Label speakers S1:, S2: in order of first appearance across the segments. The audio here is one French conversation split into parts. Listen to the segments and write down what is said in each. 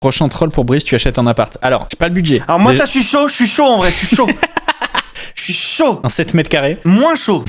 S1: Prochain troll pour Brice, tu achètes un appart. Alors, j'ai pas le budget.
S2: Alors moi, ça, je suis chaud en vrai, je suis chaud. Je suis chaud.
S1: Un 7 mètres carrés.
S2: Moins chaud.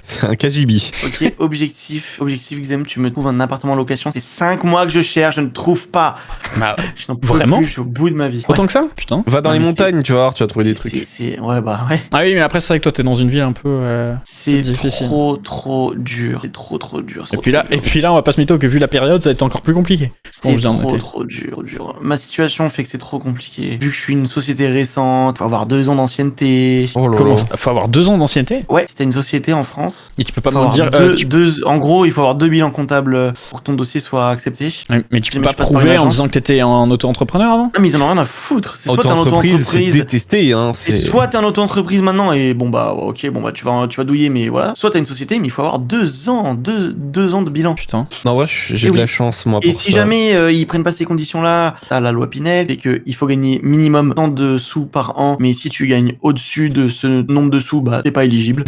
S3: C'est un KGB.
S2: Ok, objectif Xem, tu me trouves un appartement en location. C'est 5 mois que je cherche, je ne trouve pas.
S1: Bah,
S2: Je n'en peux
S1: Vraiment
S2: plus, je suis au bout de ma vie.
S1: autant que ça? Putain.
S3: Va dans
S2: Non,
S3: les
S2: mais
S3: montagnes, tu vas voir, tu vas trouver des trucs.
S2: Ouais, bah ouais.
S1: Ah oui, mais après, c'est vrai que toi, t'es dans une ville un peu.
S2: C'est
S1: difficile.
S2: trop dur. C'est trop dur.
S1: Et puis là, on va pas se mytho que vu la période, ça va être encore plus compliqué. On
S2: C'est
S1: vient de noter.
S2: trop dur. Ma situation fait que c'est trop compliqué. Vu que je suis une société récente, faut avoir 2 ans d'ancienneté.
S3: Oh là
S1: Comment
S3: là.
S1: ça faut avoir 2 ans d'ancienneté?
S2: Ouais, c'était une société en France.
S1: Et tu peux pas
S2: Faut
S1: me
S2: avoir
S1: dire.
S2: en gros, il faut avoir 2 bilans comptables pour que ton dossier soit accepté.
S1: Mais tu peux
S2: Mais
S1: pas
S2: je passe par
S1: prouver
S2: une
S1: en
S2: agence.
S1: disant que t'étais un auto-entrepreneur avant?
S2: Ah, mais ils en ont rien à foutre. C'est soit t'es un
S3: Auto-entreprise, c'est
S2: auto-entreprise.
S3: détesté, hein.
S2: Et soit t'es un auto-entreprise maintenant et bon bah ok bon bah tu vas douiller mais voilà. Soit t'as une société mais il faut avoir 2 ans de bilan.
S1: Putain.
S3: Non, ouais, j'ai
S2: Et
S3: de
S2: oui.
S3: la chance, moi,
S2: Et
S3: pour
S2: si
S3: ça.
S2: jamais ils prennent pas ces conditions-là, t'as la loi Pinel, c'est que il faut gagner minimum tant de sous par an. Mais si tu gagnes au-dessus de ce nombre de sous, bah t'es pas éligible.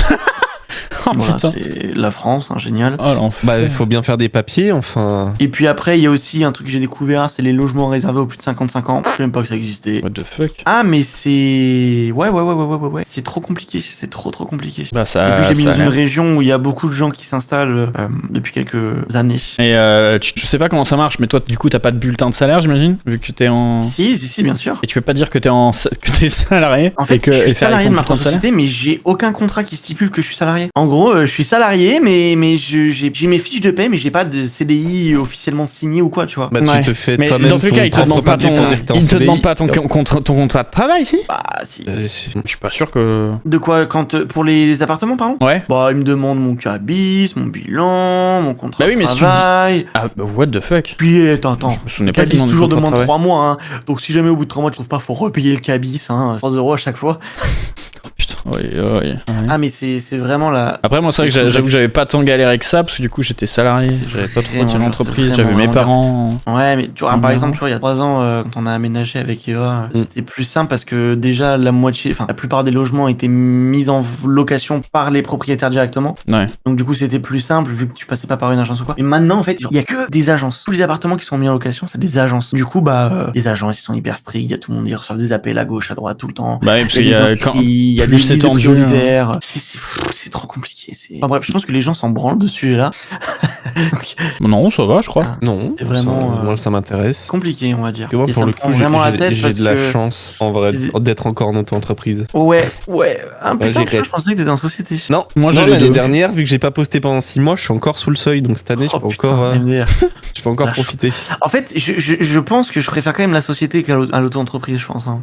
S1: Oh
S2: Voilà,
S1: putain.
S2: c'est la France, hein, génial.
S1: Oh l'enfer.
S3: Bah, il faut bien faire des papiers, enfin.
S2: Et puis après, il y a aussi un truc que j'ai découvert, c'est les logements réservés aux plus de 55 ans. Je savais même pas que ça existait.
S1: What the fuck?
S2: Ah mais c'est ouais. C'est trop compliqué, c'est trop compliqué.
S1: Bah
S2: Et
S1: ça.
S2: puis j'ai mis
S1: ça a
S2: dans une
S1: l'air.
S2: région où il y a beaucoup de gens qui s'installent depuis quelques années.
S1: Et je sais pas comment ça marche, mais toi, du coup, t'as pas de bulletin de salaire, j'imagine, vu que t'es en.
S2: Si, bien sûr.
S1: Et tu peux pas dire que que t'es salarié.
S2: En fait,
S1: et que,
S2: je suis
S1: et faire
S2: salarié de ma
S1: ton
S2: propre société, mais j'ai aucun contrat qui stipule que je suis salarié. En gros, je suis salarié, mais j'ai mes fiches de paie, mais j'ai pas de CDI officiellement signé ou quoi, tu vois.
S3: Bah,
S1: Ouais.
S3: tu te fais
S1: Mais
S3: toi-même
S1: dans tous les
S3: ton
S1: cas, il te demande pas
S3: propre papier pour dire que t'es en
S1: il te
S3: CDI.
S1: demande pas ton contrat de travail, si?
S2: Bah, si.
S1: Je suis pas sûr que.
S2: De quoi pour les appartements, pardon?
S1: Ouais.
S2: Bah, il me demande mon cabis, mon bilan, mon contrat
S1: Bah oui,
S2: de
S1: mais si tu
S2: travail.
S1: Ah, bah, what the fuck?
S2: Puis, attends.
S1: Je me souvenais
S2: Le
S1: pas qu'il
S2: cabis
S1: demande
S2: toujours
S1: le contrat
S2: demande
S1: de
S2: 3 mois, hein. Donc si jamais au bout de 3 mois tu trouves pas, faut repayer le cabis, hein, 3 € à chaque fois.
S1: Oh, putain, ouais.
S2: Ah mais c'est vraiment la...
S1: Après, moi, c'est vrai que j'avoue que j'avais pas tant galéré que ça, parce que du coup, j'étais salarié,
S2: C'est
S1: j'avais pas trop
S2: vraiment
S1: tiré
S2: dur,
S1: l'entreprise,
S2: c'est
S1: j'avais
S2: vraiment
S1: mes
S2: vraiment
S1: parents.
S2: Ouais mais tu vois,
S1: Ah,
S2: par
S1: non.
S2: exemple, tu vois, il y a 3 ans, quand on a aménagé avec Eva, c'était plus simple parce que déjà la plupart des logements étaient mis en location par les propriétaires directement.
S1: Ouais.
S2: Donc du coup c'était plus simple vu que tu passais pas par une agence ou quoi. Et maintenant en fait, il y a que des agences. Tous les appartements qui sont mis en location, c'est des agences. Du coup les agences ils sont hyper stricts, il y a tout le monde, ils reçoivent des appels à gauche, à droite tout le temps.
S1: Bah oui, parce
S2: Il
S1: qu'il
S2: y
S1: y
S2: a
S1: a
S2: des
S1: quand
S2: inscrits, il y a des
S1: plus c'est
S2: listes de
S1: tendu.
S2: prioritaires. C'est trop compliqué. Enfin bref, je pense que les gens s'en branlent de ce sujet-là.
S1: Non, ça va, je crois.
S3: Non,
S2: C'est vraiment,
S3: moi ça m'intéresse.
S2: Compliqué, on va dire.
S3: Que moi,
S2: Et
S3: pour
S2: ça
S3: le
S2: me prend
S3: coup,
S2: vraiment la tête
S3: j'ai
S2: parce
S3: de la
S2: que...
S3: chance, en vrai,
S2: c'est-
S3: d'être encore en auto-entreprise.
S2: Ouais. Un
S3: Ouais,
S2: putain,
S3: j'ai
S2: je pensais que t'étais en société.
S3: Non,
S1: Moi, j'ai
S3: non,
S1: les
S3: l'année
S1: deux.
S3: dernière, vu que j'ai pas posté pendant 6 mois, je suis encore sous le seuil, donc cette année,
S2: Oh, putain, MDR.
S3: je peux encore
S2: La
S3: profiter.
S2: En fait, je pense que je préfère quand même la société qu'à l'auto-entreprise, je pense. Hein.